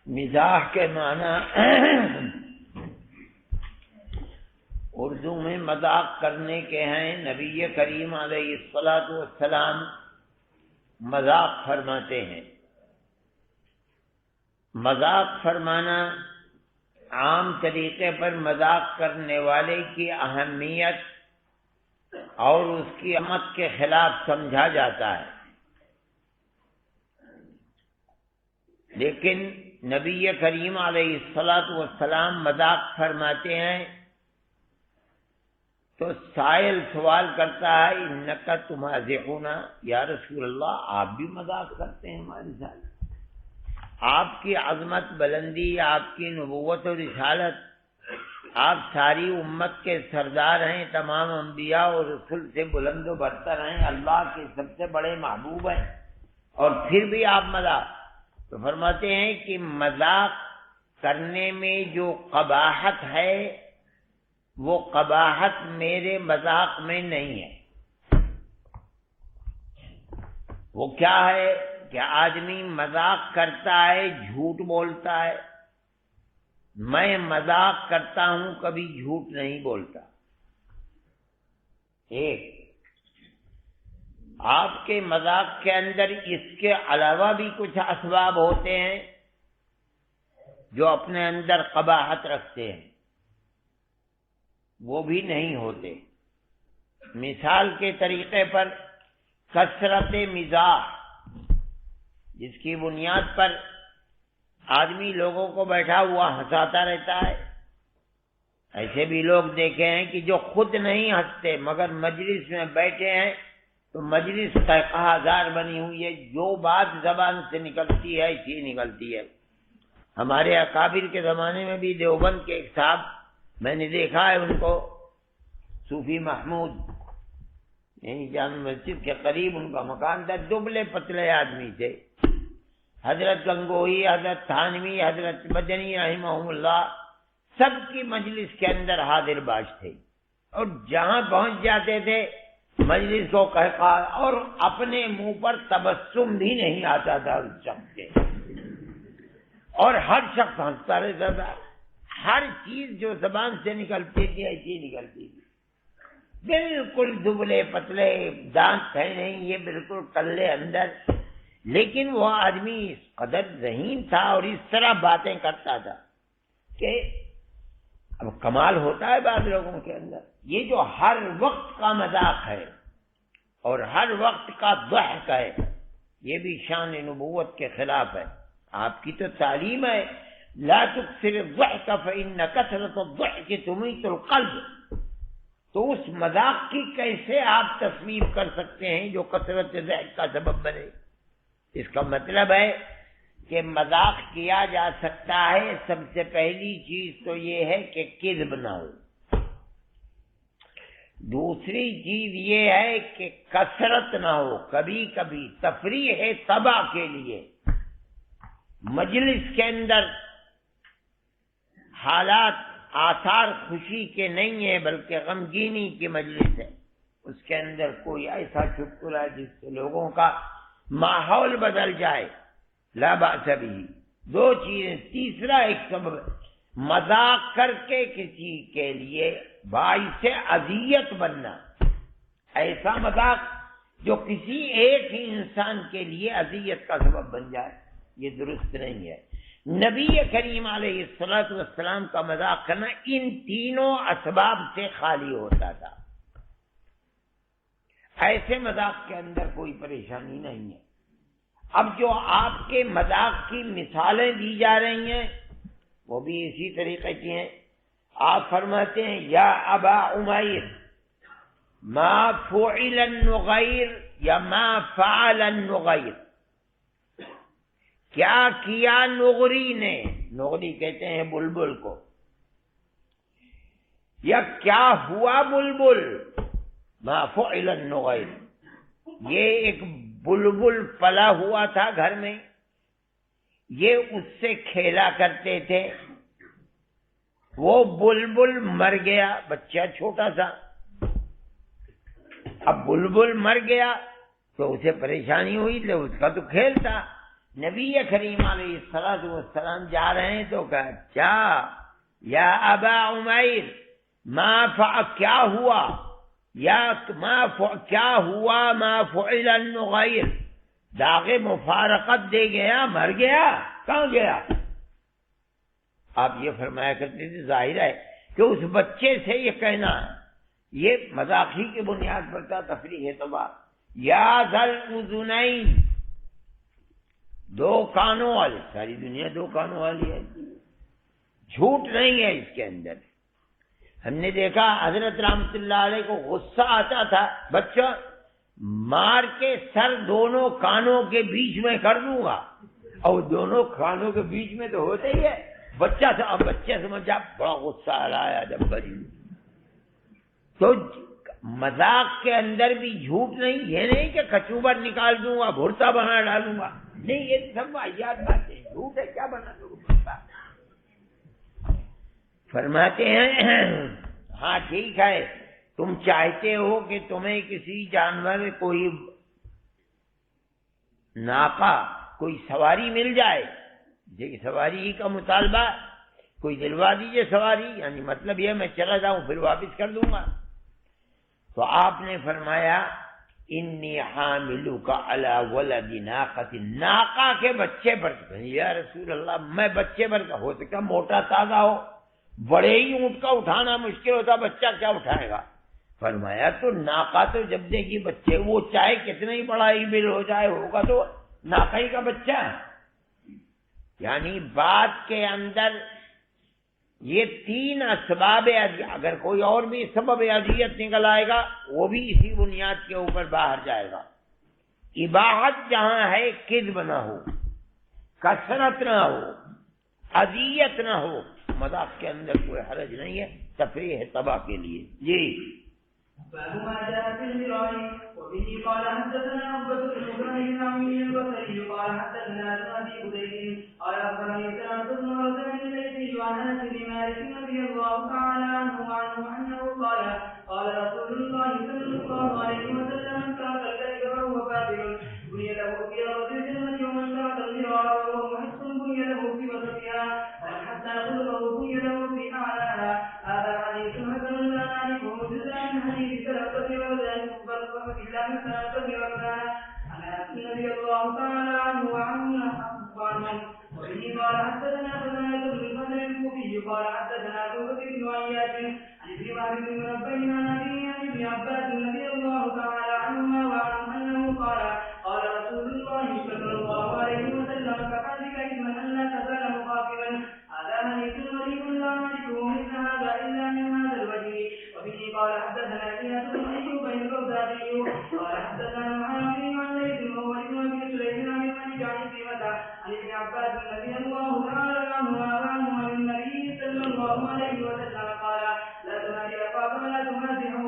مزاح کے معنی اردو میں مذاق کرنے کے ہیں. نبی کریم علیہ الصلوۃ والسلام مذاق فرماتے ہیں. مذاق فرمانا عام طریقے پر مذاق کرنے والے کی اہمیت اور اس کی عظمت کے خلاف سمجھا جاتا ہے، لیکن نبی کریم علیہ الصلوۃ والسلام مذاق فرماتے ہیں تو سائل سوال کرتا ہے انک تمازحون، یا رسول اللہ آپ بھی مذاق کرتے ہیں ہمارے ساتھ؟ آپ کی عظمت، بلندی، آپ کی نبوت اور رسالت، آپ ساری امت کے سردار ہیں، تمام انبیاء اور رسول سے بلند و برتر ہیں، اللہ کے سب سے بڑے محبوب ہیں، اور پھر بھی آپ مذاق. تو فرماتے ہیں کہ مذاق کرنے میں جو قباحت ہے وہ قباحت میرے مذاق میں نہیں ہے. وہ کیا ہے کہ آدمی مذاق کرتا ہے، جھوٹ بولتا ہے. میں مذاق کرتا ہوں، کبھی جھوٹ نہیں بولتا. ایک آپ کے مذاق کے اندر اس کے علاوہ بھی کچھ اسباب ہوتے ہیں جو اپنے اندر قباحت رکھتے ہیں، وہ بھی نہیں ہوتے. مثال کے طریقے پر کثرت مزاح، جس کی بنیاد پر آدمی لوگوں کو بیٹھا ہوا ہنساتا رہتا ہے. ایسے بھی لوگ دیکھے ہیں کہ جو خود نہیں ہنستے مگر مجلس میں بیٹھے ہیں تو مجلس قہقہار بنی ہوئی ہے، جو بات زبان سے نکلتی ہے ایسی نکلتی ہے. ہمارے اکابر کے زمانے میں بھی دیوبند کے ایک صاحب میں نے دیکھا ہے، ان کو صوفی محمود، یعنی جامع مسجد کے قریب ان کا مکان تھا. دبلے پتلے آدمی تھے. حضرت گنگوہی، حضرت تھانوی، حضرت مدنی رحمہم اللہ سب کی مجلس کے اندر حاضر باش تھے، اور جہاں پہنچ جاتے تھے مجلس کو قہقہار، اور اپنے منہ پر تبسم بھی نہیں آتا تھا اس شخص کے، اور ہر شخص ہنستا رہتا تھا. ہر چیز جو زبان سے نکلتی تھی ایسی نکلتی تھی. بالکل دبلے پتلے، دانت ہے نہیں، یہ بالکل کلے اندر، لیکن وہ آدمی اس قدر ذہین تھا اور اس طرح باتیں کرتا تھا کہ اب کمال ہوتا ہے بعض لوگوں کے اندر. یہ جو ہر وقت کا مذاق ہے اور ہر وقت کا ضحک ہے، یہ بھی شان نبوت کے خلاف ہے. آپ کی تو تعلیم ہے لا تکثر الضحک فإن کثرة الضحک تمیت القلب. تو اس مذاق کی کیسے آپ تصویر کر سکتے ہیں جو کثرت ضحک کا سبب بنے؟ اس کا مطلب ہے کہ مذاق کیا جا سکتا ہے. سب سے پہلی چیز تو یہ ہے کہ کذب نہ ہو. دوسری چیز یہ ہے کہ کثرت نہ ہو. کبھی کبھی تفریح طبع کے لیے مجلس کے اندر حالات آثار خوشی کے نہیں ہیں بلکہ غمگینی کی مجلس ہے، اس کے اندر کوئی ایسا چٹکلا جس سے لوگوں کا ماحول بدل جائے، لا بأس بھی. دو چیزیں. تیسرا ایک سبب مذاق کر کے کسی کے لیے باعث اذیت بننا. ایسا مذاق جو کسی ایک ہی انسان کے لیے اذیت کا سبب بن جائے، یہ درست نہیں ہے. نبی کریم علیہ الصلوۃ والسلام کا مذاق کرنا ان تینوں اسباب سے خالی ہوتا تھا. ایسے مذاق کے اندر کوئی پریشانی نہیں ہے. اب جو آپ کے مذاق کی مثالیں دی جا رہی ہیں وہ بھی اسی طریقے کی ہیں. آپ فرماتے ہیں یا ابا عمیر ما فعل النغیر یا ما فعل النغیر، کیا کیا نغری نے، نغری کہتے ہیں بلبل کو، یا کیا ہوا بلبل. ما فعل النغیر، یہ ایک بلبل پلا ہوا تھا گھر میں، یہ اس سے کھیلا کرتے تھے. وہ بلبل مر گیا، بچہ چھوٹا سا. اب بلبل مر گیا تو اسے پریشانی ہوئی، تو اس کا تو کھیل تھا۔ نبی کریم علیہ الصلوۃ والسلام جا رہے ہیں تو کہا کیا یا ابا عمیر کیا ہوا کیا ہوا ما فعل النغیر، داغ مفارقت دے گیا، مر گیا، کہاں گیا؟ آپ یہ فرمایا کرتے تھے ظاہر ہے کہ اس بچے سے یہ کہنا یہ مذاقی کی بنیاد پر تھا، تفریح طبع، یا ذل اذنین، دو کانوں والے، ساری دنیا دو کانوں والی ہے، جھوٹ نہیں ہے اس کے اندر۔ ہم نے دیکھا حضرت رحمت اللہ علیہ کو غصہ آتا تھا، بچہ مار کے سر دونوں کانوں کے بیچ میں کر دوں گا، اور دونوں کانوں کے بیچ میں تو ہوتا ہی ہے، بچہ سمجھا بڑا غصہ آ رہا ہے جب بری۔ تو مذاق کے اندر بھی جھوٹ نہیں، یہ نہیں کہ کچوبر نکال دوں گا، بھرتا بنا ڈالوں گا، نہیں، یہ سب واحد باتیں، جھوٹ ہے، کیا بنا دوں گا؟ فرماتے ہیں ہاں ٹھیک ہے، تم چاہتے ہو کہ تمہیں کسی جانور، کوئی ناقہ، کوئی سواری مل جائے، جی سواری ہی کا مطالبہ، کوئی دلوا دیجئے سواری، یعنی مطلب یہ میں چلا جاؤں پھر واپس کر دوں گا۔ تو آپ نے فرمایا انی حاملک علی ولد ناقۃ، ناقہ کے بچے پر، یا رسول اللہ میں بچے پر، ہو سکتا موٹا تازہ ہو، بڑے ہی اونٹ کا اٹھانا مشکل ہوتا، بچہ کیا اٹھائے گا؟ فرمایا تو ناقہ تو جب دے گی بچے، وہ چاہے کتنا ہی بڑا ہی بل ہو جائے، ہوگا تو ناقہ ہی کا بچہ۔ یعنی بات کے اندر یہ تین اسباب اذیت، اگر کوئی اور بھی سبب اذیت نکل آئے گا وہ بھی اسی بنیاد کے اوپر باہر جائے گا۔ اباحت جہاں ہے، کذب نہ ہو، کثرت نہ ہو، اذیت نہ ہو، مذاق کے اندر کوئی حرج نہیں ہے، تفریح طبع کے لیے۔ جی باب ما جاء في المراء وبه قال حدثنا عقبة بن ابراهيم العمي البصري قال حدثنا ابي بديل قال اخبرني سعد بن رجب الليثي عن انس بن مالك رضي الله تعالى عنه انه قال قال رسول الله صلى الله عليه وسلم من ترك الكذب فهو كافر بني له في ارض الجنة ومن ترك المراء فهو محق بني له في وسطها ومن حتى خلقه بني له في اعلاها. هذا حديث حسن لا نعرفه الا من حديث سلفة ولا يقبل الا من سلفة وكان عن انس رضي الله تعالى عنه وعنه وبه قال حدثنا قتادة بن الفضل الكوفي قال حدثنا ابو بكر بن عياش عن ابن وهب بن منبه عن ابي عن ابن عباس رضي الله تعالى عنهما وعنه انه قال قال رسول الله صلى الله عليه وسلم كفى بك اثما ان لا تزال مخافرا. هذا حديث غريب لا نعرفه مثل هذا الا من هذا الوجه. وبه قال حدثنا اياس بن ايوب البغدادي قال حدثنا محمد عن ليث وهو ابن ابي سليم عن الملك عن كلمه عن ابن عباس رضي الله تعالى عنهما عن النبي صلى الله عليه وسلم قال لا تنادي اخاك ولا تمازحه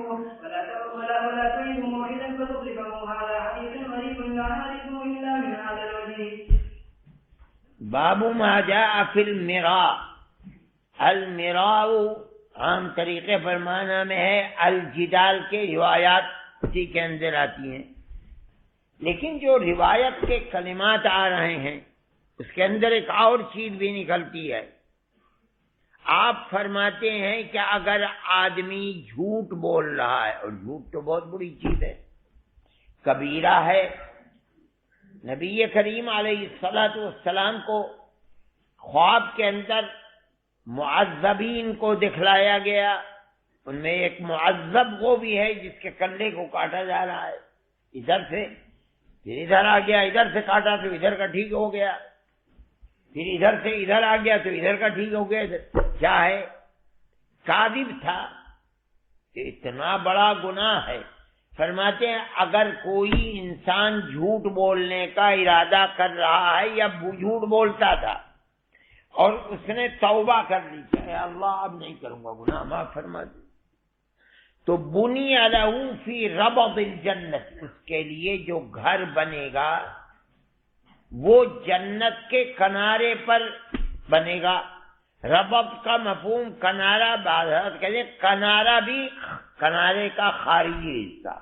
ولا تعيب موعدا فتخلفه. هذا حديث غريب لا نعرفه الا من هذا الوجه. باب ما جاء فی المراء، المراء عام طریقے پر معنی میں ہے الجدال کے، روایات اسی کے اندر آتی ہیں، لیکن جو روایت کے کلمات آ رہے ہیں اس کے اندر ایک اور چیز بھی نکلتی ہے۔ آپ فرماتے ہیں کہ اگر آدمی جھوٹ بول رہا ہے، اور جھوٹ تو بہت بری چیز ہے، کبیرہ ہے، نبی کریم علیہ الصلوۃ والسلام کو خواب کے اندر معذبین کو دکھلایا گیا، ان میں ایک معذب وہ بھی ہے جس کے کندھے کو کاٹا جا رہا ہے، ادھر سے پھر ادھر آ گیا، ادھر سے کاٹا تو ادھر کا ٹھیک ہو گیا، پھر ادھر سے ادھر آ گیا تو ادھر کا ٹھیک ہو گیا۔ کیا ہے؟ کاذب تھا، کہ اتنا بڑا گناہ ہے۔ فرماتے ہیں اگر کوئی انسان جھوٹ بولنے کا ارادہ کر رہا ہے یا جھوٹ بولتا تھا اور اس نے توبہ کر لی کہ اے اللہ اب نہیں کروں گا، گناہ معاف فرما دے، تو بنی لہ فی ربض الجنت، اس کے لیے جو گھر بنے گا وہ جنت کے کنارے پر بنے گا۔ ربض کا مفہوم کنارہ، بعض حضرات کہتے ہیں کنارہ بھی کنارے کا خارجی حصہ،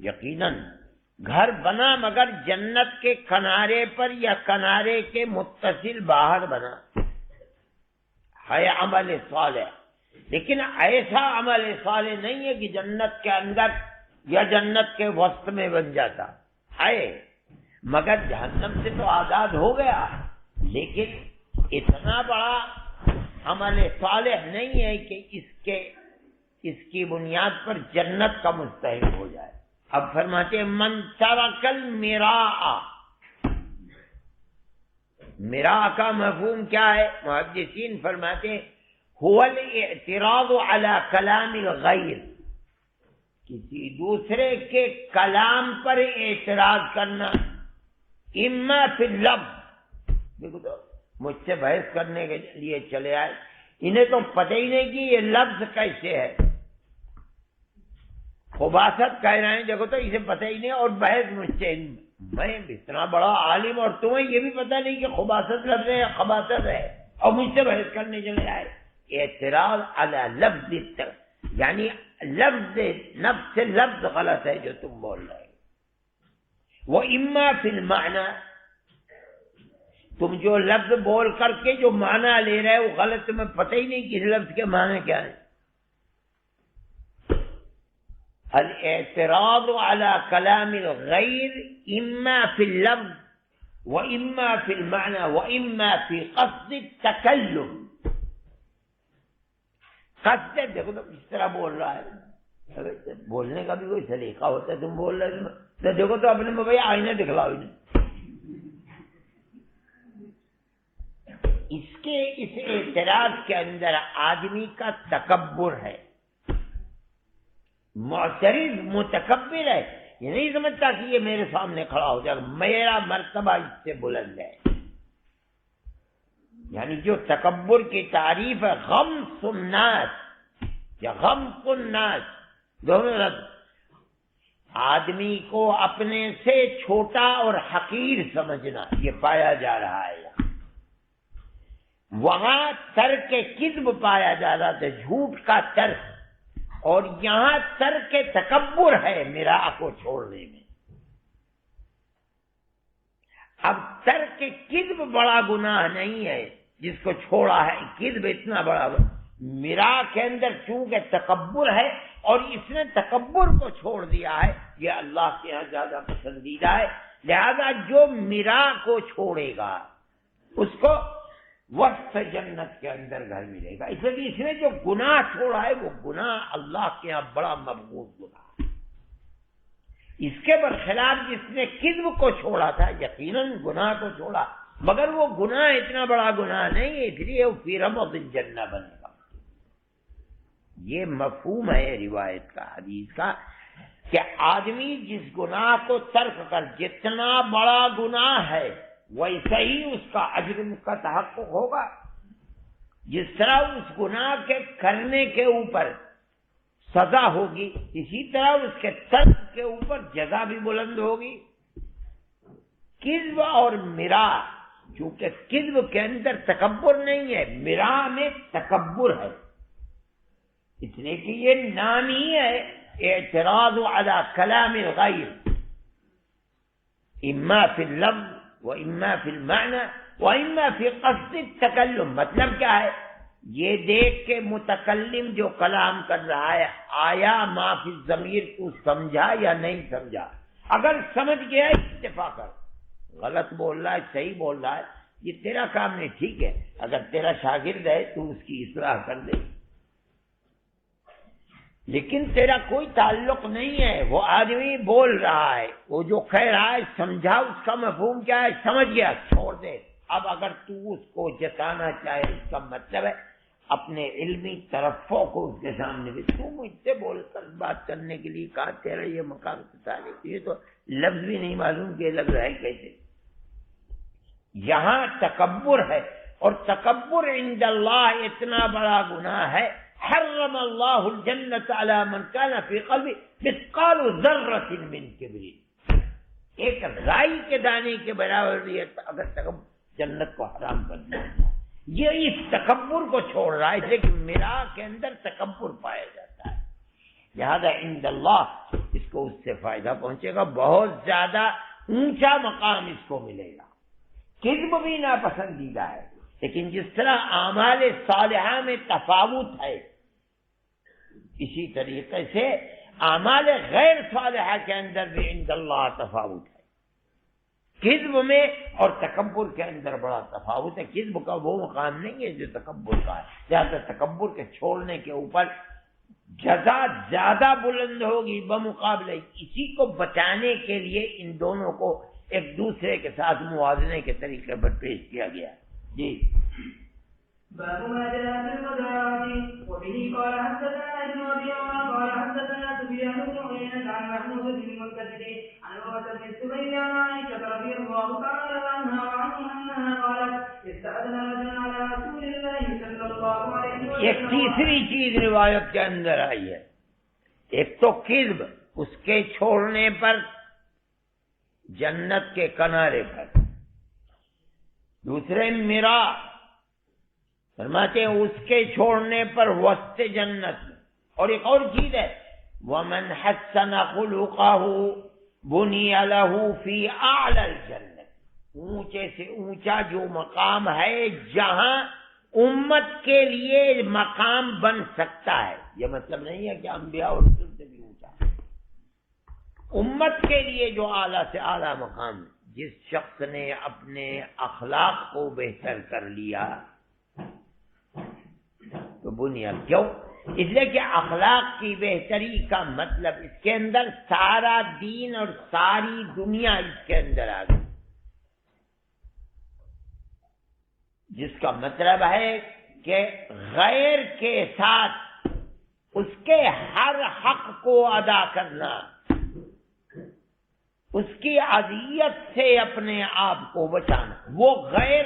یقیناً گھر بنا مگر جنت کے کنارے پر یا کنارے کے متصل باہر بنا ہے عمل صالح، لیکن ایسا عمل صالح نہیں ہے کہ جنت کے اندر یا جنت کے وسط میں بن جاتا ہے، مگر جہنم سے تو آزاد ہو گیا، لیکن اتنا بڑا عمل صالح نہیں ہے کہ اس کی بنیاد پر جنت کا مستحق ہو جائے۔ اب فرماتے ہیں من ترک المراء، مراء کا مفہوم کیا ہے؟ محدثین فرماتے ہیں هو الاعتراض على کلام الغیر، کسی دوسرے کے کلام پر اعتراض کرنا، اما فی اللفظ، دیکھو تو مجھ سے بحث کرنے کے لیے چلے آئے، انہیں تو پتہ ہی نہیں کہ یہ لفظ کیسے ہے، خباثت کہہ رہے ہیں، دیکھو تو اسے پتہ ہی نہیں، اور بحث مجھ سے، میں اتنا بڑا عالم اور تمہیں یہ بھی پتہ نہیں کہ خباثت لفظ ہے یا خباثت ہے، اور مجھ سے بحث کرنے چلے آئے۔ اعتراض علی لفظ، یعنی لفظ نفس سے لفظ غلط ہے جو تم بول رہے ہو، وہ اما فی المعنی، تم جو لفظ بول کر کے جو معنی لے رہے ہو غلط، تمہیں پتہ ہی نہیں کہ اس لفظ کے معنی کیا ہے۔ الاعتراض على کلام الغیر اما فی اللفظ و اما فی المعنی و اما فی قصد التکلم، قصد دیکھو تو کس طرح بول رہا ہے، بولنے کا بھی کوئی سلیقہ ہوتا ہے، تم بول رہے تو دیکھو تو اپنے میں بھائی آئینہ دکھلاؤ انہیں۔ اس اعتراض کے اندر آدمی کا تکبر ہے، معترض متکبر ہے، یہ نہیں سمجھتا کہ یہ میرے سامنے کھڑا ہو جائے، میرا مرتبہ اس سے بلند ہے، یعنی جو تکبر کی تعریف ہے غمس الناس یا غمس الناس، دونوں لفظ، آدمی کو اپنے سے چھوٹا اور حقیر سمجھنا، یہ پایا جا رہا ہے۔ وہاں ترک کذب پایا جا رہا تھا، جھوٹ کا ترک، اور یہاں ترک تکبر ہے مراء کو چھوڑنے میں۔ اب ترک کذب بڑا گناہ نہیں ہے جس کو چھوڑا ہے، کذب اتنا بڑا مراء کے اندر چونکہ تکبر ہے اور اس نے تکبر کو چھوڑ دیا ہے، یہ اللہ کے یہاں زیادہ پسندیدہ ہے، لہذا جو مراء کو چھوڑے گا اس کو وقت جنت کے اندر گھر ملے گا، اس لیے اس نے جو گناہ چھوڑا ہے وہ گناہ اللہ کے یہاں بڑا مبغوض گناہ ہے۔ اس کے برخلاف جس نے کذب کو چھوڑا تھا یقیناً گناہ کو چھوڑا، مگر وہ گناہ اتنا بڑا گناہ نہیں ہے، اس لیے وہ فی رمض الجنہ بنے گا۔ یہ مفہوم ہے روایت کا، حدیث کا، کہ آدمی جس گناہ کو ترک کر، جتنا بڑا گناہ ہے ویسے ہی اس کا اجر کا تحقق ہوگا، جس طرح اس گناہ کے کرنے کے اوپر سزا ہوگی اسی طرح اس کے ترک کے اوپر جزا بھی بلند ہوگی۔ کذب اور مراء، چونکہ کذب کے اندر تکبر نہیں ہے، مراء میں تکبر ہے، اس لیے کہ یہ نام ہی ہے اعتراض علی کلام الغیر، اما فی اللفظ و اما فی المعنی و اما فی قصد التکلم۔ مطلب کیا ہے؟ یہ دیکھ کے متکلم جو کلام کر رہا ہے آیا ما فی الضمیر کو سمجھا یا نہیں سمجھا، اگر سمجھ گیا اتفاق کر، غلط بول رہا ہے صحیح بول رہا ہے یہ تیرا کام نہیں، ٹھیک ہے، اگر تیرا شاگرد ہے تو اس کی اصلاح کر دے، لیکن تیرا کوئی تعلق نہیں ہے، وہ آدمی بول رہا ہے، وہ جو کہہ رہا ہے سمجھا، اس کا مفہوم کیا ہے سمجھ گیا، چھوڑ دے۔ اب اگر تو اس کو جتانا چاہے، اس کا مطلب ہے اپنے علمی ترفع کو اس کے سامنے بھی، تو مجھ سے بول کر بات کرنے کے لیے کہا، تیرا یہ مقام تعلق، یہ تو لفظ بھی نہیں معلوم کہ لفظ ہے کیسے۔ یہاں تکبر ہے، اور تکبر عند اللہ اتنا بڑا گناہ ہے، حرم اللہ الجنت علی من کان فی قلبہ مثقال ذرۃ من کبر، ایک رائی کے دانے کے برابر بھی اگر تکبر جنت کو حرام کر دیا، یہ اس تکبر کو چھوڑ رہا ہے، لیکن مراء کے اندر تکبر پایا جاتا ہے، لہذا عند اللہ اس کو کو اس سے فائدہ پہنچے گا، بہت زیادہ اونچا مقام اس کو ملے گا۔ کذب بھی ناپسندیدہ ہے، لیکن جس طرح اعمال صالحہ میں تفاوت ہے، اسی طریقے سے اعمال غیر صالحہ کے اندر بھی عند اللہ تفاوت ہے۔ کذب میں اور تکبر کے اندر بڑا تفاوت ہے۔ کذب کا وہ مقام نہیں ہے جو تکبر کا ہے، لہٰذا تکبر کے چھوڑنے کے اوپر جزا زیادہ بلند ہوگی بمقابلہ۔ اسی کو بچانے کے لیے ان دونوں کو ایک دوسرے کے ساتھ موازنے کے طریقے پر پیش کیا گیا۔ جی باب ما جاء في المدارات وبه قال حدثنا ابن ابي عمر قال حدثنا سفيان بن عيينة عن محمود بن المنكدر عن عروة بن الزبير عن عائشة رضي الله تعالى عنها وعنه انها قالت استأذن رجل على رسول الله صلى الله عليه وسلم۔ ایک تیسری چیز روایت کے اندر آئی ہے، ایک تو کذب اس کے چھوڑنے پر جنت کے کنارے پر، دوسرے میرا فرماتے ہیں اس کے چھوڑنے پر وسط جنت میں، اور ایک اور چیز ہے وَمَنْ حَسَّنَ خُلُقَهُ بُنِيَ لَهُ فِي أَعْلَى الْجَنَّةِ، اونچے سے اونچا جو مقام ہے جہاں امت کے لیے مقام بن سکتا ہے۔ یہ مطلب نہیں ہے کہ انبیاء اور رسول سے بھی اونچا ہے، امت کے لیے جو اعلیٰ سے اعلیٰ مقام ہے۔ جس شخص نے اپنے اخلاق کو بہتر کر لیا تو بنیاد کیوں؟ اس لیے کہ اخلاق کی بہتری کا مطلب اس کے اندر سارا دین اور ساری دنیا اس کے اندر آ گئی، جس کا مطلب ہے کہ غیر کے ساتھ اس کے ہر حق کو ادا کرنا، اس کی اذیت سے اپنے آپ کو بچانا، وہ غیر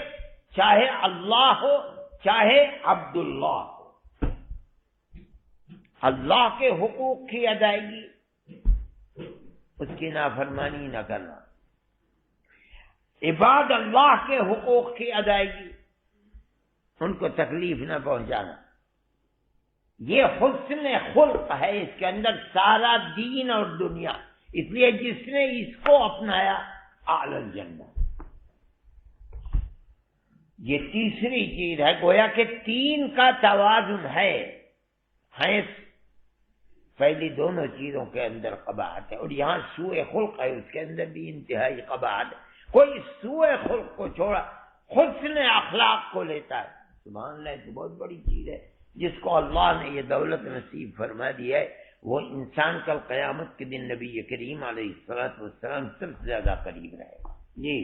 چاہے اللہ ہو چاہے عبداللہ ہو، اللہ کے حقوق کی ادائیگی، اس کی نافرمانی نہ کرنا، عباد اللہ کے حقوق کی ادائیگی، ان کو تکلیف نہ پہنچانا، یہ حسن خلق ہے، اس کے اندر سارا دین اور دنیا۔ اس لیے جس نے اس کو اپنایا اعلی الجنہ۔ یہ تیسری چیز ہے، گویا کہ تین کا توازن ہے، پہلی دونوں چیزوں کے اندر قباحت ہے، اور یہاں سوء خلق ہے، اس کے اندر بھی انتہائی قباحت ہے۔ کوئی سوء خلق کو چھوڑا حسن اخلاق کو لیتا ہے، سبحان اللہ، تو بہت بڑی چیز ہے۔ جس کو اللہ نے یہ دولت نصیب فرما دی ہے، وہ انسان کل قیامت کے دن نبی کریم علیہ الصلوۃ والسلام سب سے زیادہ قریب رہے گا۔ جی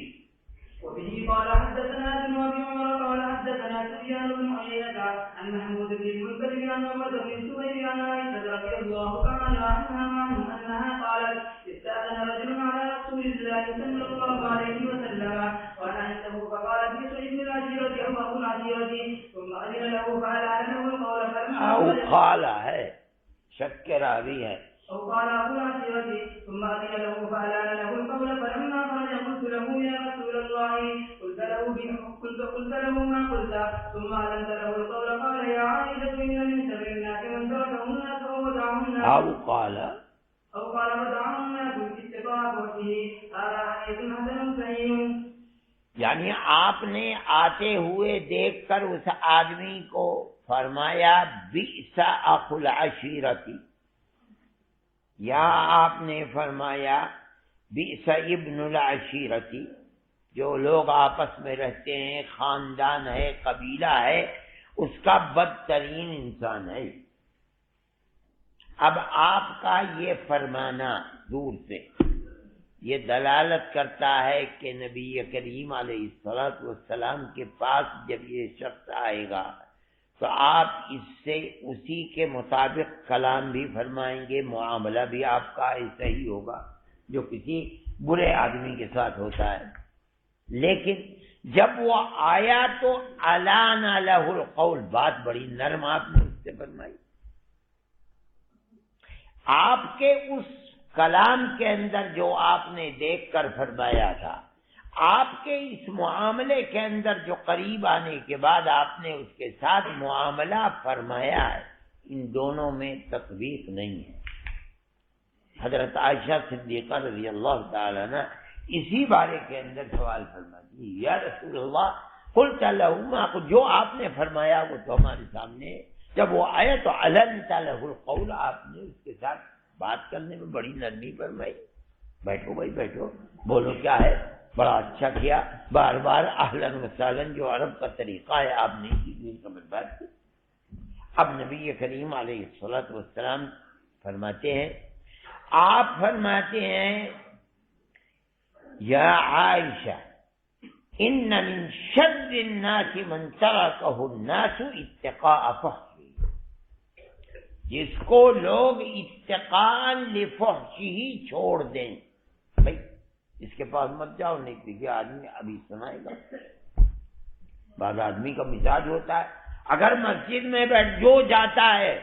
وبه قال حدثنا ابن ابي عمر قال حدثنا سفيان بن عيينة عن محمود بن المنكدر عن عروة بن الزبير عن عائشة رضي الله تعالى عنها انها قالت استأذن رجل على رسول الله صلى الله عليه وسلم وانا عنده فقال بئس ابن العشيرة او ابو العشيرة ثم أذن له فألان له القول فلما او قال ہے شک کے راوی ہے، أو قال أبو العشيرة ثم أذن له فألان له القول فلما خرج قلت له يا رسول الله قلت له ما قلت ثم أذنت له القول قال يا عائشة إن من شر الناس من تركه الناس وودعه الناس او قال ودعه الناس باستطاعة وجهه هذا حديث حسن صحيح۔ یعنی آپ نے آتے ہوئے دیکھ کر اس آدمی کو فرمایا بئس اخو العشیرتی، یا آپ نے فرمایا بئس ابن العشیرتی، جو لوگ آپس میں رہتے ہیں، خاندان ہے، قبیلہ ہے، اس کا بدترین انسان ہے۔ اب آپ کا یہ فرمانا دور سے یہ دلالت کرتا ہے کہ نبی کریم علیہ الصلوۃ والسلام کے پاس جب یہ شخص آئے گا تو آپ اس سے اسی کے مطابق کلام بھی فرمائیں گے، معاملہ بھی آپ کا ایسا ہی ہوگا جو کسی برے آدمی کے ساتھ ہوتا ہے۔ لیکن جب وہ آیا تو علان لہ القول، بات بڑی نرم آپ نے اس سے فرمائی۔ آپ کے اس کلام کے اندر جو آپ نے دیکھ کر فرمایا تھا، آپ کے اس معاملے کے اندر جو قریب آنے کے بعد آپ نے اس کے ساتھ معاملہ فرمایا ہے، ان دونوں میں تطبیق نہیں ہے۔ حضرت عائشہ صدیقہ رضی اللہ تعالی عنہ اسی بارے کے اندر سوال فرماتی، یا رسول اللہ قلت لہما، جو آپ نے فرمایا وہ تو ہمارے سامنے، جب وہ آیا تو علنت لہ القول، آپ نے اس کے ساتھ بات کرنے میں بڑی نرمی فرمائی، بیٹھو بھائی بیٹھو، بولو کیا ہے، بڑا اچھا کیا، بار بار اہلاً و سہلاً جو عرب کا طریقہ ہے آپ نے کی بات کی۔ اب نبی کریم علیہ الصلوۃ والسلام فرماتے ہیں، آپ فرماتے ہیں یا عائشہ ان من شر الناس من ترکہ الناس اتقاء فحشہ، جس کو لوگ اتقاء لفحشہ چھوڑ دیں، بھائی اس کے پاس مت جاؤ، نہیں کیونکہ آدمی ابھی سنائے گا، بعض آدمی کا مزاج ہوتا ہے اگر مسجد میں بیٹھ جو جاتا ہے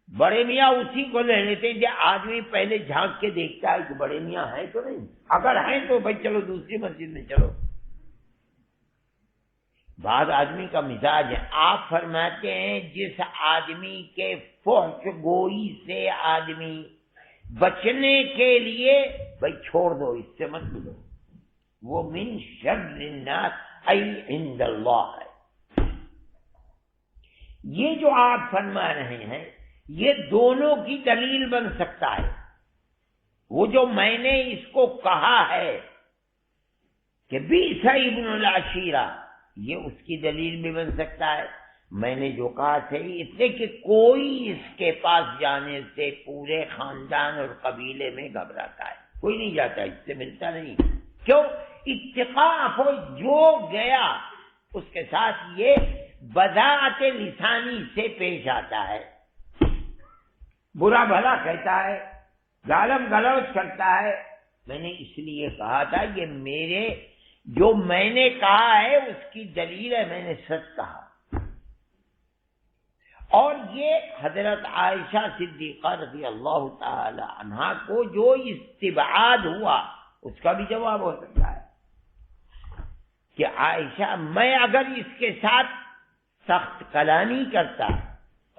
بڑے میاں اسی کو لے لیتے ہیں کہ آدمی پہلے جھانک کے دیکھتا ہے کہ بڑے میاں ہیں تو نہیں، اگر ہیں تو بھائی چلو دوسری مسجد میں چلو، بعض آدمی کا مزاج ہے۔ آپ فرماتے ہیں جس آدمی کے فحش گوئی سے آدمی بچنے کے لیے بھائی چھوڑ دو، اس سے مت ملو، وہ من شر الناس ای عند اللہ ہے۔ یہ جو آپ فرما رہے ہیں یہ دونوں کی دلیل بن سکتا ہے، وہ جو میں نے اس کو کہا ہے کہ بئس ابن العشیرہ، یہ اس کی دلیل بھی بن سکتا ہے، میں نے جو کہا صحیح اس لیے کہ کوئی اس کے پاس جانے سے پورے خاندان اور قبیلے میں گھبراتا ہے، کوئی نہیں جاتا، اس سے ملتا نہیں، کیوں؟ اتقاء، جو گیا اس کے ساتھ یہ بذاعت لسانی سے پیش آتا ہے، برا بھلا کہتا ہے، گالم گلوچ کرتا ہے۔ میں نے اس لیے کہا تھا یہ میرے جو میں نے کہا ہے اس کی دلیل ہے، میں نے سچ کہا، اور یہ حضرت عائشہ صدیقہ رضی اللہ تعالی عنہا کو جو استبعاد ہوا اس کا بھی جواب ہو سکتا ہے کہ عائشہ میں اگر اس کے ساتھ سخت کلامی کرتا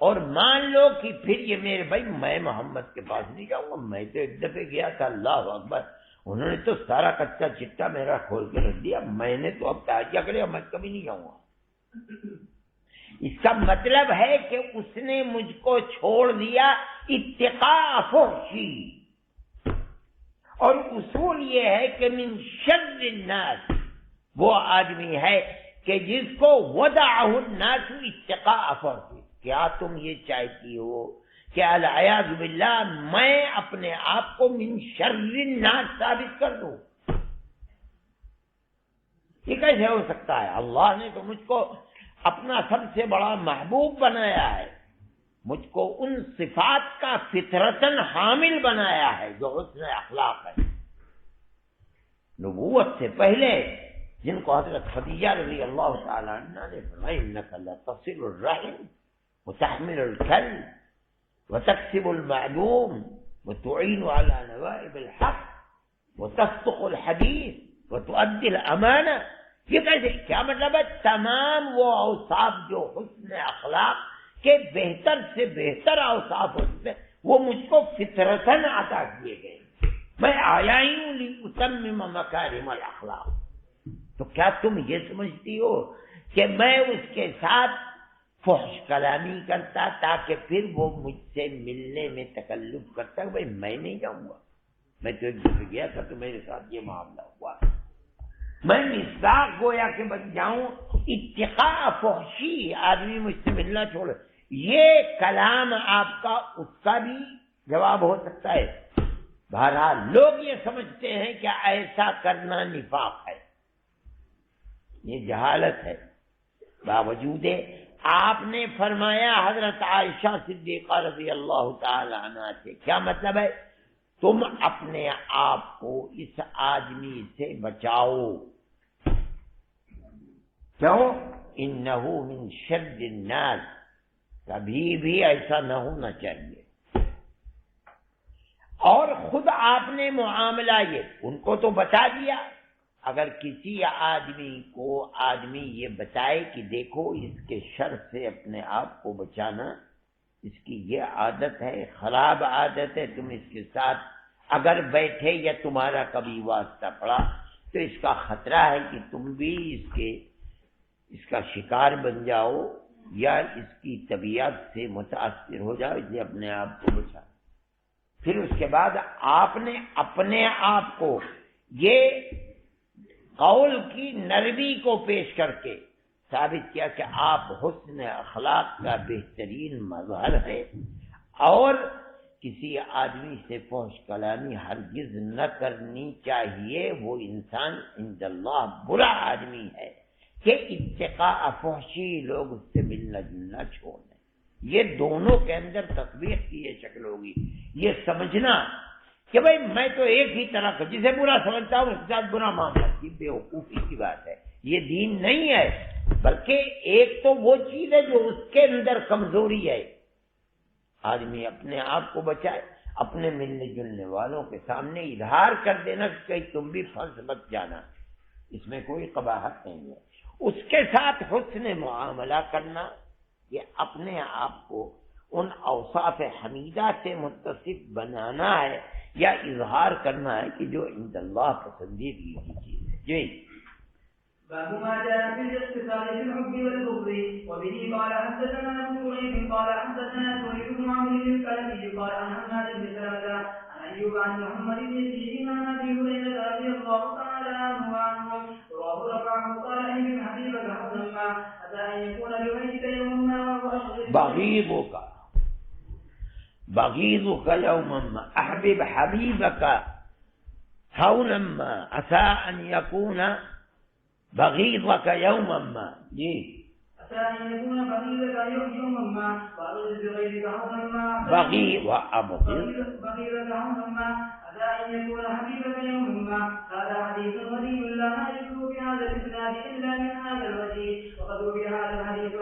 اور مان لو کہ پھر یہ میرے بھائی میں محمد کے پاس نہیں جاؤں گا، میں تو ایک دفعہ گیا تھا، اللہ اکبر، انہوں نے تو سارا کچا چٹا میرا کھول کے رکھ دیا، میں نے تو اب تاجیہ کرے میں کبھی نہیں جاؤں گا۔ اس کا مطلب ہے کہ اس نے مجھ کو چھوڑ دیا اتقاء فحشی، اور اصول یہ ہے کہ من شر الناس وہ آدمی ہے کہ جس کو وضعہ الناس اتقاء فحشی۔ کیا تم یہ چاہتی ہو کہ العیاذ باللہ میں اپنے آپ کو من شر الناس ثابت کر دوں؟ یہ کیسے ہو سکتا ہے؟ اللہ نے تو مجھ کو اپنا سب سے بڑا محبوب بنایا ہے، مجھ کو ان صفات کا فطرتاً حامل بنایا ہے جو حسن اخلاق ہے۔ نبوت سے پہلے جن کو حضرت خدیجہ رضی اللہ تعالی عنہ نے فرمایا انک لتصل الرحم وتحمل الكل وتكسب المعدوم وتعين على نوائب الحق وتصدق الحديث وتؤدي الامانه، یہ کیسے؟ کیا مطلب ہے؟ تمام وہ اوصاف جو حسن اخلاق کے بہتر سے بہتر اوصاف ہوتے ہیں وہ مجھ کو فطرتاً عطا کیے گئے، میں آیا ہی ہوں لأتمم مکارم الاخلاق۔ تو کیا تم یہ سمجھتی ہو کہ میں اس کے ساتھ فحش کلامی کرتا تاکہ پھر وہ مجھ سے ملنے میں تکلف کرتا کہ بھائی میں نہیں جاؤں گا، میں تو ایک دفعہ گیا تھا تو میرے ساتھ یہ معاملہ ہوا، میں مصداق گویا کہ بن جاؤں اتقاء فحشی، آدمی مجھ سے ملنا چھوڑے، یہ کلام آپ کا اس کا بھی جواب ہو سکتا ہے۔ بہرحال لوگ یہ سمجھتے ہیں کہ ایسا کرنا نفاق ہے، یہ جہالت ہے، باوجود آپ نے فرمایا حضرت عائشہ صدیقہ رضی اللہ تعالی عنہ سے، کیا مطلب ہے؟ تم اپنے آپ کو اس آدمی سے بچاؤ، کیوں؟ انہ من شر الناس، کبھی بھی ایسا نہ ہونا چاہیے۔ اور خود آپ نے معاملہ یہ ان کو تو بتا دیا، اگر کسی آدمی کو آدمی یہ بتائے کہ دیکھو اس کے شر سے اپنے آپ کو بچانا اس کی یہ عادت ہے، خراب عادت ہے، تم اس کے ساتھ اگر بیٹھے یا تمہارا کبھی واسطہ پڑا تو اس کا خطرہ ہے کہ تم بھی اس کا شکار بن جاؤ یا اس کی طبیعت سے متاثر ہو جاؤ، اس لیے اپنے آپ کو بچاؤ۔ پھر اس کے بعد آپ نے اپنے آپ کو یہ قول کی نرمی کو پیش کر کے ثابت کیا کہ آپ حسن اخلاق کا بہترین مظہر ہے، اور کسی آدمی سے فحش کلامی ہرگز نہ کرنی چاہیے، وہ انسان عند اللہ برا آدمی ہے کہ اتقاء فحشی لوگ اس سے ملنا جلنا چھوڑ دیں۔ یہ دونوں کے اندر تطبیق کی یہ شکل ہوگی، یہ سمجھنا کہ بھئی میں تو ایک ہی طرح کا جسے برا سمجھتا ہوں اس کے ساتھ برا معاملہ، یہ بیوقوفی کی بات ہے، یہ دین نہیں ہے، بلکہ ایک تو وہ چیز ہے جو اس کے اندر کمزوری ہے، آدمی اپنے آپ کو بچائے، اپنے ملنے جلنے والوں کے سامنے اظہار کر دینا کہ تم بھی پھنس مت جانا، اس میں کوئی قباحت نہیں ہے۔ اس کے ساتھ حسن معاملہ کرنا، یہ اپنے آپ کو ان اوصاف حمیدہ سے متصف بنانا ہے یا اظہار کرنا ہے کہ جو عند اللہ پسندیدگی کی چیز ہے۔ جی باب ما جاء في الاقتصاد في الحب والبغض وبه قال حدثنا ابو نعيم قال حدثنا سعيد بن عمرو الكلبي قال عن حماد بن سلمة عن ايوب عن محمد بن سيرين عن ابي هريره رضي الله تعالى عنه رواه رفعه قال ان حبيبك حسما اتى ان يكون ببيتك يوما وهو بغيضك يوما ما احبب حبيبك هونا ما عسى ان يكون بغيضك يوما ما جی عسى ان يكون بغيضك يوما ما وارد بغيرك هونا ما بغيض وابغض بغيضك هونا ما عسى ان يكون حبيبك يوما ما هذا حديث غريب لا نعرفه بهذا الاسناد الا من هذا الوجه وقد روي هذا الحديث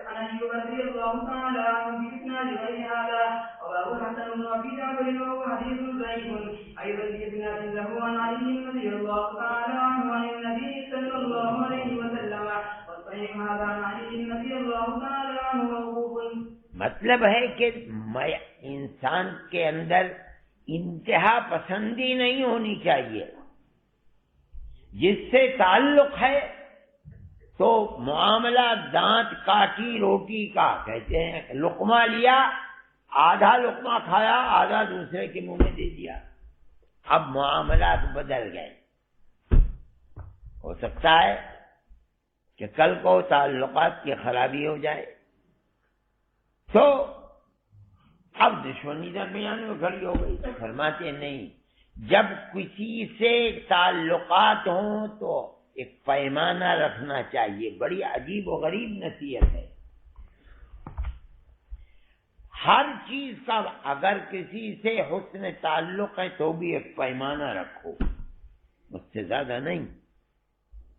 عن ايوب رضي الله تعالى عنه باسناد غير هذا ورواه الحسن بن ابي جعفر وهو حديث ضعيف ايضا باسناد له عن علي رضي الله تعالى عنه عن النبي صلى الله عليه وسلم والصحيح هذا عن علي رضي الله تعالى عنه موقوف۔ مطلب ہے کہ انسان کے اندر انتہا پسندی نہیں ہونی چاہیے، جس سے تعلق ہے تو معاملہ دانت کاٹی روٹی کا کہتے ہیں، لقمہ لیا، آدھا لقمہ کھایا، آدھا دوسرے کے منہ میں دے دیا، اب معاملات بدل گئے۔ ہو سکتا ہے کہ کل کو تعلقات کی خرابی ہو جائے تو اب دشمنی درمیان میں کھڑی ہو گئی، تو فرماتے نہیں، جب کسی سے تعلقات ہوں تو ایک پیمانہ رکھنا چاہیے۔ بڑی عجیب و غریب نصیحت ہے، ہر چیز کا اگر کسی سے حسن تعلق ہے تو بھی ایک پیمانہ رکھو، اس سے زیادہ نہیں،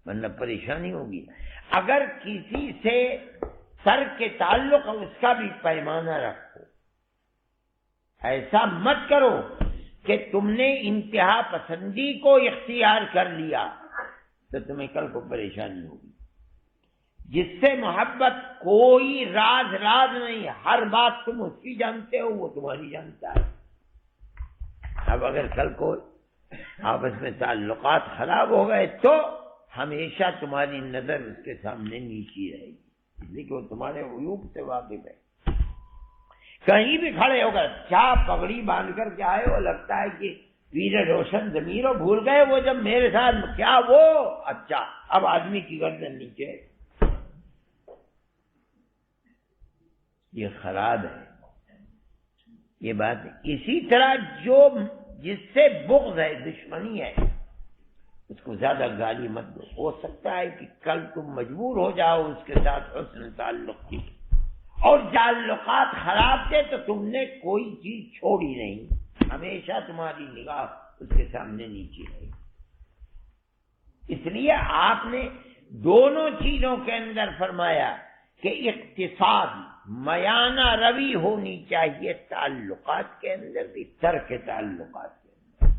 ورنہ پریشانی ہوگی۔ اگر کسی سے ترک تعلق ہے اس کا بھی پیمانہ رکھو، ایسا مت کرو کہ تم نے انتہا پسندی کو اختیار کر لیا تو تمہیں کل کو پریشانی ہوگی۔ جس سے محبت کوئی راز نہیں، ہر بات تم اس کی جانتے ہو، وہ تمہاری جانتا ہے۔ اب اگر کل کو آپس میں تعلقات خراب ہو گئے تو ہمیشہ تمہاری نظر اس کے سامنے نیچی رہے گی، اس لیے کہ وہ تمہارے عیوب سے واقف ہے۔ کہیں بھی کھڑے ہو کر کیا پگڑی باندھ کر کے آئے ہو، لگتا ہے کہ پیر روشن ضمیروں بھول گئے وہ جب میرے ساتھ کیا وہ اچھا، اب آدمی کی گردن نیچے، یہ خراب ہے یہ بات۔ اسی طرح جس سے بغض ہے، دشمنی ہے، اس کو زیادہ گالی مت دو۔ ہو سکتا ہے کہ کل تم مجبور ہو جاؤ اس کے ساتھ حسن تعلق کی، اور تعلقات خراب تھے تو تم نے کوئی چیز چھوڑی نہیں، ہمیشہ تمہاری نگاہ اس کے سامنے نیچے رہی۔ اس لیے آپ نے دونوں چیزوں کے اندر فرمایا کہ اقتصاد میانہ روی ہونی چاہیے، تعلقات کے اندر بھی، ترک تعلقات کے اندر۔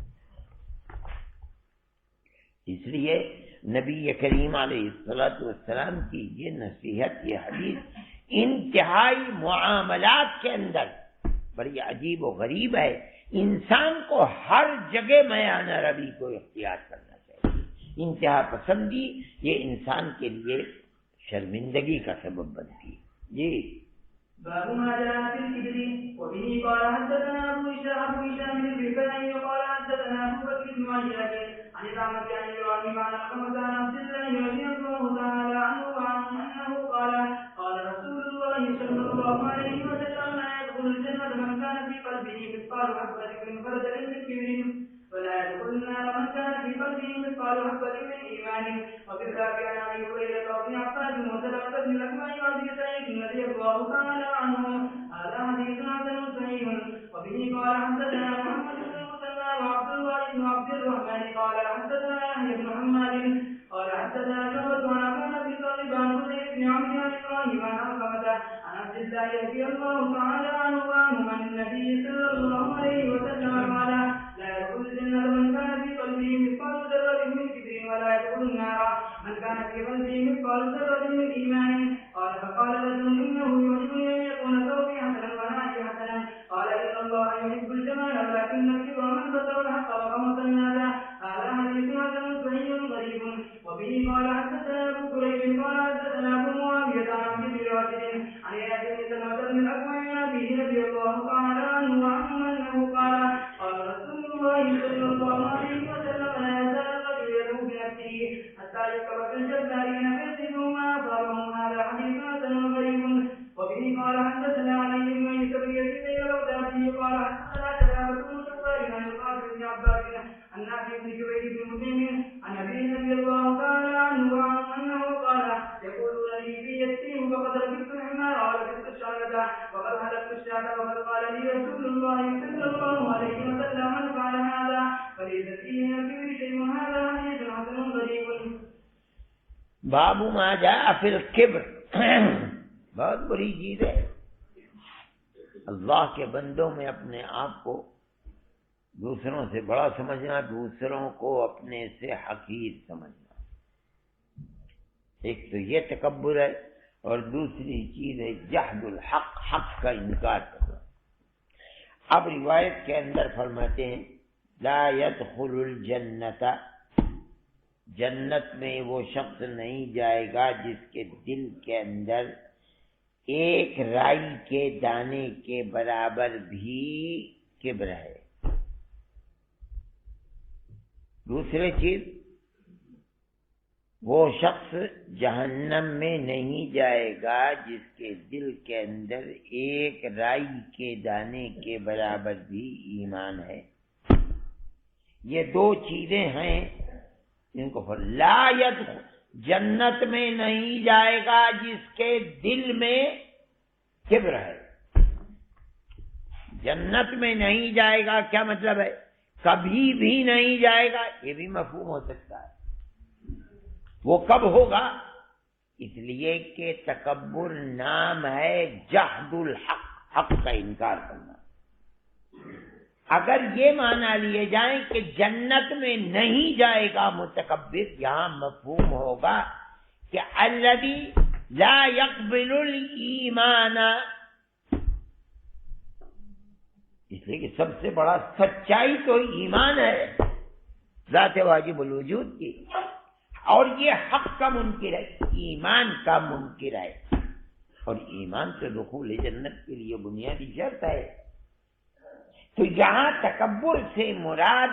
اس لیے نبی کریم علیہ الصلوۃ والسلام کی یہ نصیحت، یہ حدیث انتہائی معاملات کے اندر بڑی عجیب و غریب ہے، انسان کو ہر جگہ میانہ روی کو اختیار کرنا چاہیے۔ انتہا پسندی یہ انسان کے لیے شرمندگی کا سبب بنتی ہے۔ جی باب ما جاء في الكبر وبه قال حدثنا ابو هشام بن البيكاني وقال حدثنا ابو بكر بن معيط عن الأعمش عن ابراهيم عن علقمة عن عبد الله رضي الله تعالى عنه انه قال رسول الله صلى الله عليه وسلم لا يدخل الجنة من كان في قلبه مثقال حبة من خردل من كبر ولا يدخل النار من كان في قلبه مثقال حبة من إيمان. وفي الباب عن أبي هريرة وابن عباس وسلمة بن الأكوع وأبي سعيد رضي الله تعالى عنه هذا حديث حسن صحيح. وبه قال حدثنا محمد بن المثنى وعبد الله بن عبد الرحمن قال حدثنا يحيى بن محمد قال حدثنا شعبة عن أبي طالب عن حذيفة بن عمرو عن إبراهيم عن علقمة عن عبد الله رضي الله تعالى عنه عن النبي صلى الله عليه وسلم قال لا يدخل الجنة من كان في قلبه مثقال ذرة من كبر ولا يدخل النار من كان في قلبه مثقال ذرة من إيمان. قال فقال رجل إنه يعجبني أن يكون ثوبي حسنا ونعلي حسنا. قال إن الله يحب الجمال ولكن الكبر من بطر الحق وغمط الناس. هذا حديث حسن صحيح غريب. وبه قال حدثنا أبو كريب قال حدثنا أبو معاوية عن عبد بن راشد عن ياسر بن سلمة بن الأكوع عن أبيه رضي الله تعالى عنه وعنه أنه قال قال رسول الله صلى الله عليه وسلم لا يزال الرجل يدعو بنفسه حتى يكبر في الجبارين فيصفه ما أصابهم. هذا حديث حسن غريب. وبه قال حدثنا علي بن عيسى بن يزيد البغدادي قال حدثنا شبابة بن سفيان عن القاسم بن عباس عن نافع بن جبير بن مطعم عن أبيه رضي الله تعالى عنه وعنه أنه قال يقولون لي في يده فقد ركبت الحمار ولبست الشارة وقد هلكت الشاة وقد قال لي رسول الله صلى الله عليه وسلم من فعل هذا فليس فيه من الكبر شيء. هذا حديث حسن غريب. باب ما جاء فی الکبر بہت بری چیز ہے اللہ کے بندوں میں اپنے آپ کو دوسروں سے بڑا سمجھنا، دوسروں کو اپنے سے حقیر سمجھنا۔ ایک تو یہ تکبر ہے اور دوسری چیز ہے جحد الحق، حق کا انکار کرنا۔ اب روایت کے اندر فرماتے ہیں لا يدخل الجنت، جنت میں وہ شخص نہیں جائے گا جس کے دل کے اندر ایک رائی کے دانے کے برابر بھی کبر ہے۔ دوسری چیز، وہ شخص جہنم میں نہیں جائے گا جس کے دل کے اندر ایک رائی کے دانے کے برابر بھی ایمان ہے۔ یہ دو چیزیں ہیں جن کو لا يدخل، جنت میں نہیں جائے گا جس کے دل میں کبر ہے۔ جنت میں نہیں جائے گا کیا مطلب ہے؟ کبھی بھی نہیں جائے گا، یہ بھی مفہوم ہو سکتا ہے۔ وہ کب ہوگا؟ اس لیے کہ تکبر نام ہے جحد الحق، حق کا انکار کرنا۔ اگر یہ معنی لیے جائیں کہ جنت میں نہیں جائے گا متکبر، یہاں مفہوم ہوگا کہ الذی لا يقبل الایمان، اس لیے کہ سب سے بڑا سچائی تو ایمان ہے ذات واجب الوجود کی، اور یہ حق کا منکر ہے، ایمان کا منکر ہے، اور ایمان سے دخول جنت کے لیے بنیادی شرط ہے۔ تو یہاں تکبر سے مراد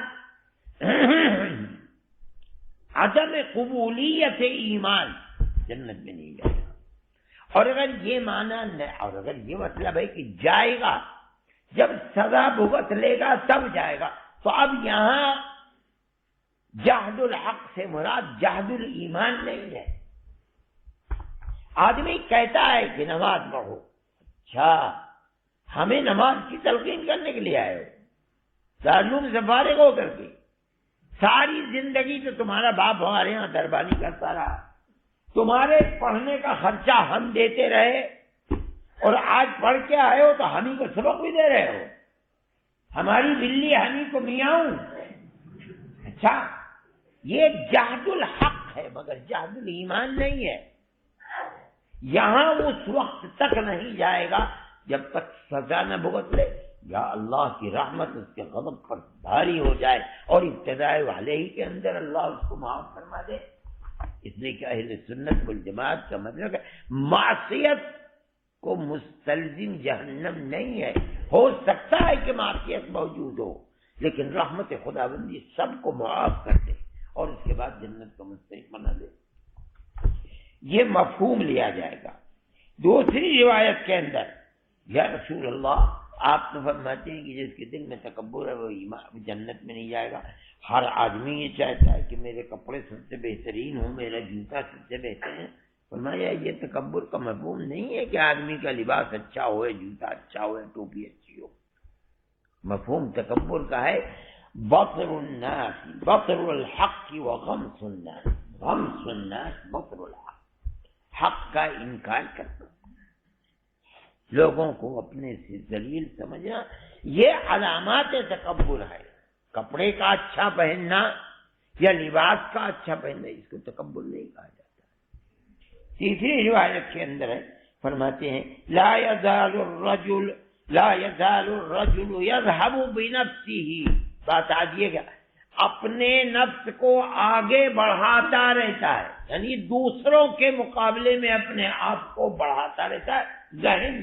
عدم قبولیت ایمان، جنت میں نہیں جائے گا۔ اور اگر یہ معنی اور اگر یہ مطلب ہے کہ جائے گا جب سزا بھگت لے گا تب جائے گا، تو اب یہاں جہد الحق سے مراد جہد الایمان نہیں ہے۔ آدمی کہتا ہے کہ نماز پڑھو، اچھا ہمیں نماز کی تلقین کرنے کے لیے آئے ہو، دارالعلوم سے فارغ ہو کر کے ساری زندگی تو تمہارا باپ ہمارے یہاں دربانی کرتا رہا، تمہارے پڑھنے کا خرچہ ہم دیتے رہے، اور آج پڑھ کے آئے ہو تو ہم ہی کو سبق بھی دے رہے ہو، ہماری بلی ہم ہی کو میاؤں۔ اچھا یہ جہد الحق ہے مگر جہد الایمان نہیں ہے۔ یہاں اس وقت تک نہیں جائے گا جب تک سزا نہ بھگت لے، یا اللہ کی رحمت اس کے غضب پر بھاری ہو جائے اور ابتداء والے ہی کے اندر اللہ اس کو معاف فرما دے۔ اس لیے کہ اہل سنت والجماعت کا مطلب ہے معصیت کو مستلزم جہنم نہیں ہے، ہو سکتا ہے کہ معصیت موجود ہو لیکن رحمت خداوندی سب کو معاف کر دے اور اس کے بعد جنت کا مستحق بنا دے، یہ مفہوم لیا جائے گا۔ دوسری روایت کے اندر یا رسول اللہ آپ تو فرماتے ہیں کہ جس کے دل میں تکبر ہے وہ جنت میں نہیں جائے گا۔ ہر آدمی یہ چاہتا ہے کہ میرے کپڑے سب سے بہترین ہوں، میرا جوتا سب سے بہتر ہے۔ فرمایا یہ تکبر کا مفہوم نہیں ہے کہ آدمی کا لباس اچھا ہوئے، جوتا اچھا ہوئے، ٹوپی اچھی ہو۔ مفہوم تکبر کا ہے بطر الناس، بطر الحق وغمس الناس، غمس الناس بطر الحق، حق کا انکار کرنا، لوگوں کو اپنے سے ذلیل سمجھنا، یہ علامات تکبر ہے۔ کپڑے کا اچھا پہننا یا لباس کا اچھا پہننا اس کو تکبر نہیں کہا جاتا۔ تیسری روایت کے اندر ہے، فرماتے ہیں لا يزال الرجل يذهب بنفسه، بات آجیے گا، اپنے نفس کو آگے بڑھاتا رہتا ہے، یعنی دوسروں کے مقابلے میں اپنے آپ کو بڑھاتا رہتا ہے ذہن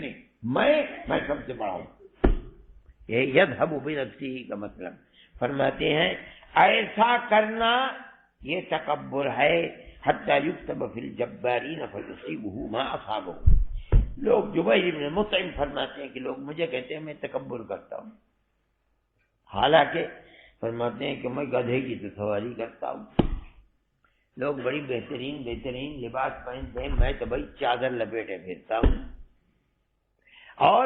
میں میں سب سے بڑا ہوں۔ یہ يذهب بنفسه کا مطلب فرماتے ہیں ایسا کرنا یہ تکبر ہے، حتی یکتب فی الجبارین فیصیبہ ما اصابہ۔ لوگ جبیر بن مطعم فرماتے ہیں کہ لوگ مجھے کہتے ہیں میں تکبر کرتا ہوں، حالانکہ فرماتے ہیں کہ میں گدھے کی تو سواری کرتا ہوں۔ لوگ بڑی بہترین لباس پہنتے ہیں، میں تو بھائی چادر لپیٹے پھرتا ہوں، اور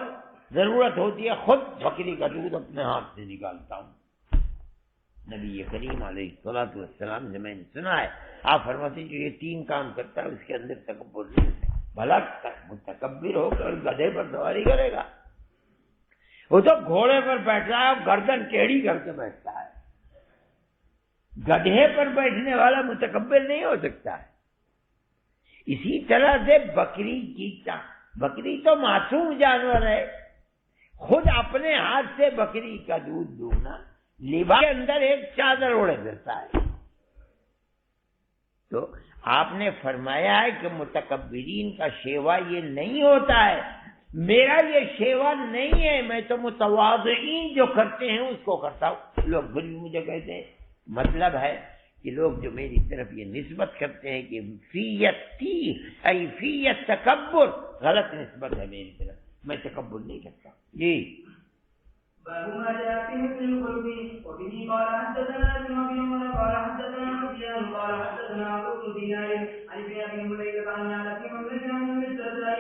ضرورت ہوتی ہے خود بکری کا دودھ اپنے ہاتھ سے نکالتا ہوں۔ نبی کریم علیہ الصلوۃ والسلام سے میں نے سنا ہے، آپ فرماتے ہیں جو یہ تین کام کرتا ہے اس کے اندر تکبر نہیں ہے۔ بھلا متکبر ہو کر گدھے پر سواری کرے گا؟ وہ تو گھوڑے پر بیٹھ رہا ہے اور گردن ٹیڑھی کر کے بیٹھتا ہے۔ گدھے پر بیٹھنے والا متکبر نہیں ہو سکتا ہے۔ اسی طرح سے بکری تو معصوم جانور ہے، خود اپنے ہاتھ سے بکری کا دودھ دھونا، لباس کے اندر ایک چادر اوڑے پھرتا ہے۔ تو آپ نے فرمایا ہے کہ متکبرین کا شیوا یہ نہیں ہوتا ہے، میرا یہ شیوا نہیں ہے، میں تو متواضعین جو کرتے ہیں اس کو کرتا ہوں۔ لوگ پھر بھی مجھے کہتے ہیں، مطلب ہے کہ لوگ جو میری طرف یہ نسبت کرتے ہیں کہ فیت تکبر، غلط نسبت ہے میری طرف، میں تکبر نہیں کرتا۔ جی باب ما جاء في حسن الخلق وبه قال حدثنا ابن ابي عمر قال حدثنا سفيان قال حدثنا ابو بن دينار عن ابن ابي مليكه عن انس بن مالك عن ابي الدرداء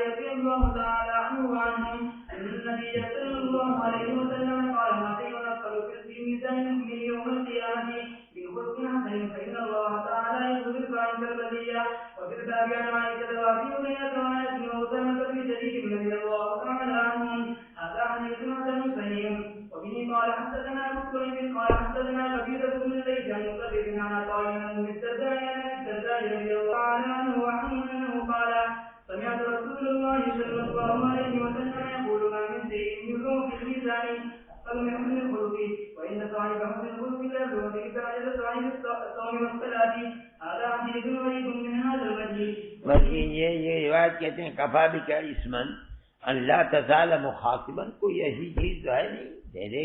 رضي الله تعالى عنه وعنهم ان النبي صلى الله عليه وسلم قال ما خير نفسه في ميزان المؤمن يوم القيامه من خلق حسن فان الله تعالى يغفر عنك البليه وفي الباب عن عائشه وابي هريره وانس بن اسامه بن شريك رضي الله تعالى عنهم هذا حديث حسن صحيح وبه قال حدثنا ابو كريم قال حدثنا قبيصة بن الليث عن مطرف عن عطاء عن الدرداء رضي الله عنه وعنه قال سمعت رسول الله صلى الله عليه وسلم يقول ما من شيء يكون في الميزان أثقل من حسن الخلق وإن صاحب حسن الخلق لا يدرك أجر صاحب الصوم والصلاة هذا حديث غريب من هذا الوجه۔ بلکہ یہ روایت کہتے ہیں کفا بک اسما اللہ تزال مخاطبا، کوئی ایسی چیز تو ہے نہیں، تیرے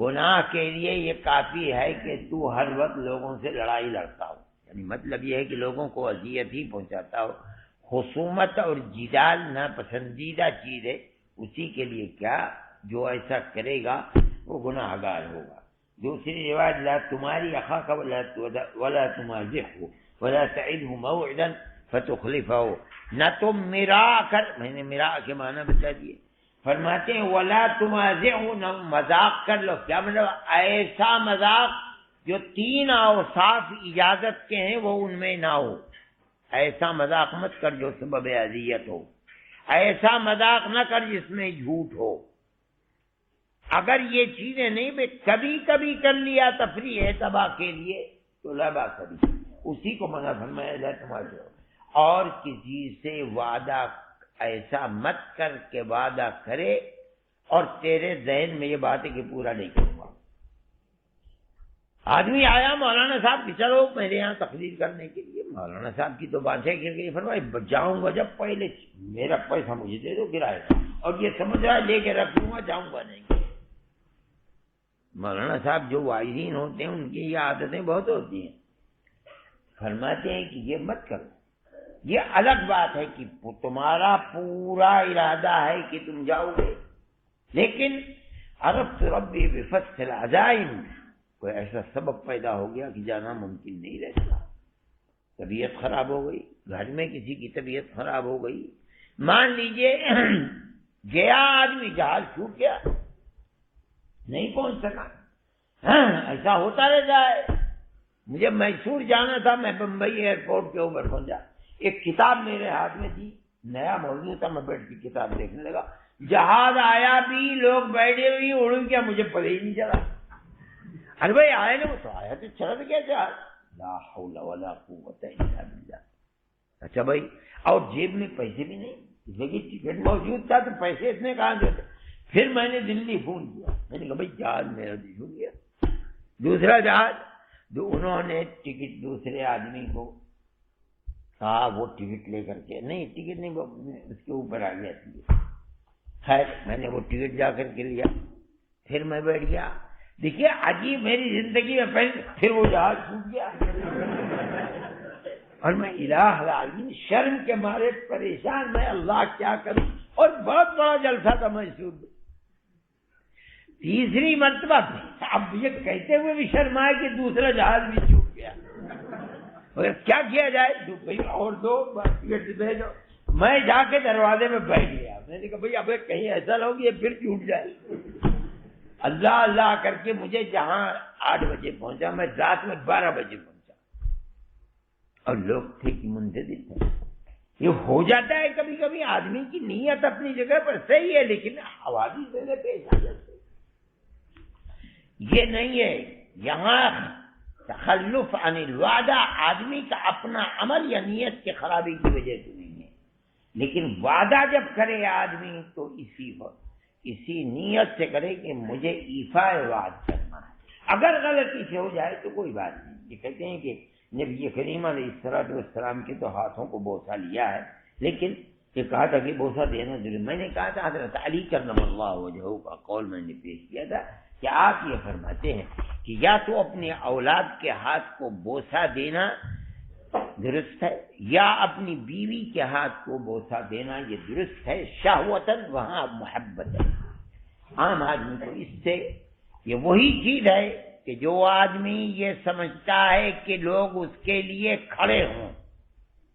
گناہ کے لیے یہ کافی ہے کہ تو ہر وقت لوگوں سے لڑائی لڑتا ہو، یعنی مطلب یہ ہے کہ لوگوں کو اذیت ہی پہنچاتا ہو۔ خصومت اور جدال ناپسندیدہ چیز ہے، اسی کے لیے کیا جو ایسا کرے گا وہ گناہ گار ہوگا۔ دوسری روایت لا تمہاری اخاک ولا تمازحه ولا تعده موعدا فتخلفه، نہ تم مرا کر، میں نے مرا کے معنی بتا دیے، فرماتے ہیں ولا تمازحه، نہ مذاق کر لو، کیا مطلب ایسا مذاق جو تین اوصاف اجازت کے ہیں وہ ان میں نہ ہو۔ ایسا مذاق مت کر جو سبب اذیت ہو، ایسا مذاق نہ کر جس میں جھوٹ ہو۔ اگر یہ چیزیں نہیں بھی کبھی کبھی کر لیا تفریح تباہ کے لیے تو لا باس بھی، اسی کو منع فرمایا جائے تمہارے۔ اور کسی سے وعدہ ایسا مت کر کے وعدہ کرے اور تیرے ذہن میں یہ بات ہے کہ پورا نہیں کروں گا۔ آدمی آیا مولانا صاحب کی چلو میرے یہاں تقریر کرنے کے لیے، مولانا صاحب کی تو باتیں گر گئی، فرمائی جاؤں گا جب پہلے میرا پیسہ مجھے دے دو کرایہ کا، اور یہ سمجھ رہا ہے لے کے رکھ لوں گا، جاؤں گا نہیں۔ مولانا صاحب جو واعظین ہوتے ہیں ان کی یہ عادتیں بہت ہوتی ہیں، فرماتے ہیں کہ یہ مت کرو۔ یہ الگ بات ہے کہ تمہارا پورا ارادہ ہے کہ تم جاؤ گے، لیکن عرفت ربی بفتح العزائم، کوئی ایسا سبب پیدا ہو گیا کہ جانا ممکن نہیں رہتا، طبیعت خراب ہو گئی، گھر میں کسی کی طبیعت خراب ہو گئی، مان لیجئے گیا آدمی جہاز چھوٹ گیا نہیں پہنچ سکا، ایسا ہوتا رہتا ہے۔ مجھے میسور جانا تھا، میں بمبئی ایئرپورٹ کے اوپر پہنچا، ایک کتاب میرے ہاتھ میں تھی، نیا موضوع تھا، میں بیٹھ کے کتاب دیکھنے لگا، جہاز آیا بھی، لوگ بیٹھے ہوئی، اڑ گیا، مجھے پتہ ہی نہیں چلا۔ ارے بھائی آئے نا، وہ تو آیا تو چلا گیا جہاز، لا حول ولا قوت الا باللہ۔ اچھا بھائی، اور جیب میں پیسے بھی نہیں، لیکن ٹکٹ موجود تھا تو پیسے اتنے کہاں دیتے۔ پھر میں نے دلی فون کیا، میں نے کہا بھائی جہاز میرا چھوٹ گیا، دوسرا جہاز، جو انہوں نے ٹکٹ دوسرے آدمی کو کہا وہ ٹکٹ لے کر کے، نہیں ٹکٹ نہیں، اس کے اوپر آ گیا ٹکٹ، خیر میں نے وہ ٹکٹ جا کر کے لیا، پھر میں بیٹھ گیا۔ دیکھیے عجیب، میری زندگی میں پھر وہ جہاز چھوٹ گیا، اور میں الہ العالمین شرم کے مارے پریشان، میں اللہ کیا کروں، اور بہت بڑا جلسہ تھا میسور میں۔ تیسری مرتبہ اب یہ کہتے ہوئے بھی شرم آئے کہ دوسرا جہاز بھی چھوٹ گیا، مگر کیا کیا جائے، بھائی اور دو ٹکٹ بھیجو۔ میں جا کے دروازے میں بیٹھ گیا، میں نے کہا بھائی اب کہیں ایسا نہ ہو کہ یہ پھر چھوٹ جائے۔ اللہ اللہ کر کے مجھے جہاں 8 بجے پہنچا، میں رات میں 12 بجے پہنچا، اور لوگ تھے کہ منتظر تھے۔ یہ ہو جاتا ہے کبھی کبھی، آدمی کی نیت اپنی جگہ پر صحیح ہے، لیکن حوادث سے پیش آ جاتے۔ یہ نہیں ہے، یہاں تخلف عن الوعدہ آدمی کا اپنا عمل یا نیت کی خرابی کی وجہ سے نہیں ہے، لیکن وعدہ جب کرے آدمی تو اسی نیت سے کرے کہ مجھے ایفاء وعد کرنا ہے۔ اگر غلطی سے ہو جائے تو کوئی بات نہیں۔ یہ کہتے ہیں کہ نبی کریم علیہ السلام کے تو ہاتھوں کو بوسہ لیا ہے، لیکن یہ کہا تھا کہ بوسہ دینا ضروری۔ میں نے کہا تھا حضرت علی کرم اللہ وجہہ کا قول میں نے پیش کیا تھا کہ آپ یہ فرماتے ہیں کہ یا تو اپنے اولاد کے ہاتھ کو بوسہ دینا درست ہے، یا اپنی بیوی کے ہاتھ کو بوسہ دینا یہ درست ہے، شہوتاً وہاں محبت ہے۔ عام آدمی کو اس سے یہ وہی چیز ہے کہ جو آدمی یہ سمجھتا ہے کہ لوگ اس کے لیے کھڑے ہوں،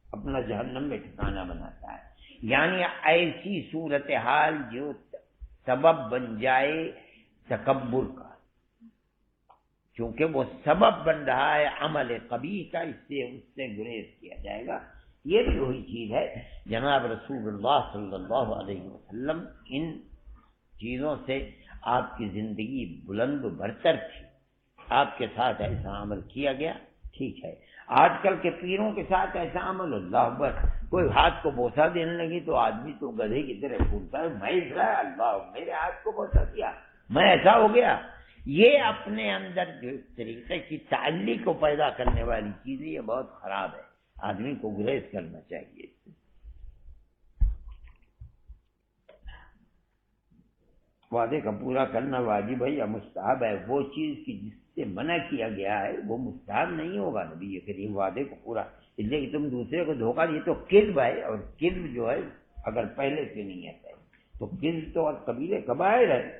اپنا جہنم میں ٹھکانہ بناتا ہے، یعنی ایسی صورتحال جو سبب بن جائے تکبر کا، کیونکہ وہ سبب بن رہا ہے عمل قبیح کا، اس سے گریز کیا جائے گا۔ یہ بھی وہی چیز ہے، جناب رسول اللہ صلی اللہ علیہ وسلم ان چیزوں سے آپ کی زندگی بلند و برتر تھی، آپ کے ساتھ ایسا عمل کیا گیا، ٹھیک ہے۔ آج کل کے پیروں کے ساتھ ایسا عمل، اللہ اکبر، کوئی ہاتھ کو بوسہ دینے لگی تو آدمی تو گدھے کی طرح پھولتا ہے، میں اسرائیل اللہ میرے ہاتھ کو بوسہ دیا، میں ایسا ہو گیا۔ یہ اپنے اندر جو طریقے کی تعلق کو پیدا کرنے والی چیزیں یہ بہت خراب ہے، آدمی کو گریز کرنا چاہیے۔ وعدے کا پورا کرنا واجب ہے یا مستحب ہے؟ وہ چیز کی جس سے منع کیا گیا ہے وہ مستحب نہیں ہوگا۔ نبی کریم وعدے کو پورا، اس لیے کہ تم دوسرے کو دھوکہ یہ تو کذب ہے، اور کذب جو ہے اگر پہلے سے نیت ہے تو کذب تو اور کبیرے کبائر ہے۔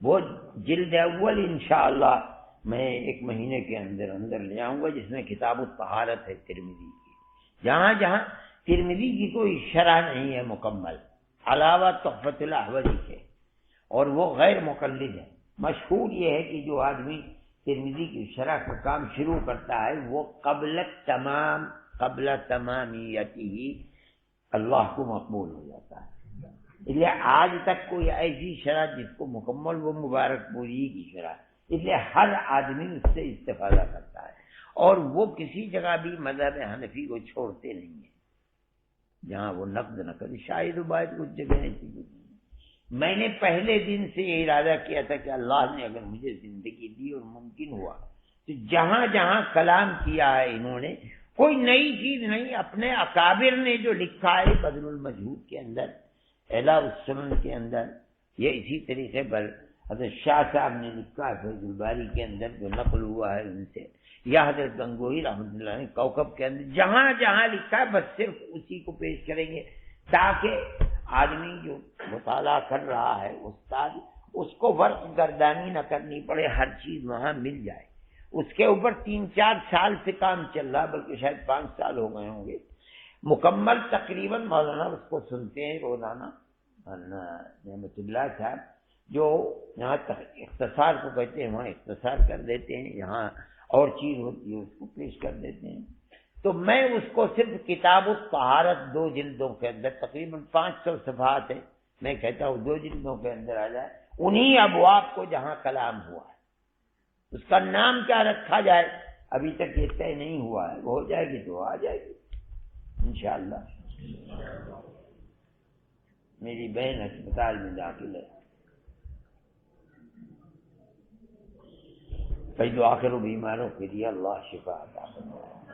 وہ جلد اول انشاءاللہ میں 1 مہینے کے اندر لے آؤں گا، جس میں کتاب الطہارت ہے ترمذی کی، جہاں جہاں ترمذی کی کوئی شرح نہیں ہے مکمل، علاوہ تحفۃ الاحوذی کے، اور وہ غیر مقلد ہے۔ مشہور یہ ہے کہ جو آدمی ترمذی کی شرح کا کام شروع کرتا ہے وہ قبل تمامیتہ اللہ کو مقبول ہو جاتا ہے۔ اس لیے آج تک کوئی ایسی شرح جس کو مکمل وہ مبارک پوری کی شرح، اس لیے ہر آدمی اس سے استفادہ کرتا ہے، اور وہ کسی جگہ بھی مذہب حنفی کو چھوڑتے نہیں ہیں جہاں وہ نقد نہ کرے، شاید و باید کچھ جگہ ایسی نہیں۔ میں نے پہلے دن سے یہ ارادہ کیا تھا کہ اللہ نے اگر مجھے زندگی دی اور ممکن ہوا تو جہاں جہاں کلام کیا ہے انہوں نے، کوئی نئی چیز نہیں، اپنے اکابر نے جو لکھا ہے بدل المجہود کے اندر، اعلیٰ السنن کے اندر، یہ اسی طریقے پر حضرت شاہ صاحب نے لکھا ہے فیض الباری کے اندر جو نقل ہوا ہے ان سے، یا حضرت گنگوہی رحمۃ اللہ نے کوکب کے اندر، جہاں جہاں لکھا ہے بس صرف اسی کو پیش کریں گے تاکہ آدمی جو مطالعہ کر رہا ہے استاد، اس کو ورق گردانی نہ کرنی پڑے، ہر چیز وہاں مل جائے۔ اس کے اوپر 3-4 سال سے کام چل رہا، بلکہ شاید 5 سال ہو گئے ہوں گے مکمل تقریباً۔ مولانا اس کو سنتے ہیں روزانہ، نعمت اللہ صاحب جو یہاں اختصار کو کہتے ہیں وہاں اختصار کر دیتے ہیں، یہاں اور چیز ہوتی ہے اس کو پیش کر دیتے ہیں۔ تو میں اس کو صرف کتاب الطہارت 2 جلدوں کے اندر تقریباً 500 صفحات ہے، میں کہتا ہوں 2 جلدوں کے اندر آ جائے، انہی ابواب کو جہاں کلام ہوا ہے اس کا نام کیا رکھا جائے ابھی تک یہ طے نہیں ہوا ہے، وہ ہو جائے گی تو آ جائے گی انشاءاللہ۔ میری بہن ہسپتال میں داخل ہے، کئی دعا کرو بیماروں کے لیے اللہ شفا عطا فرمائے۔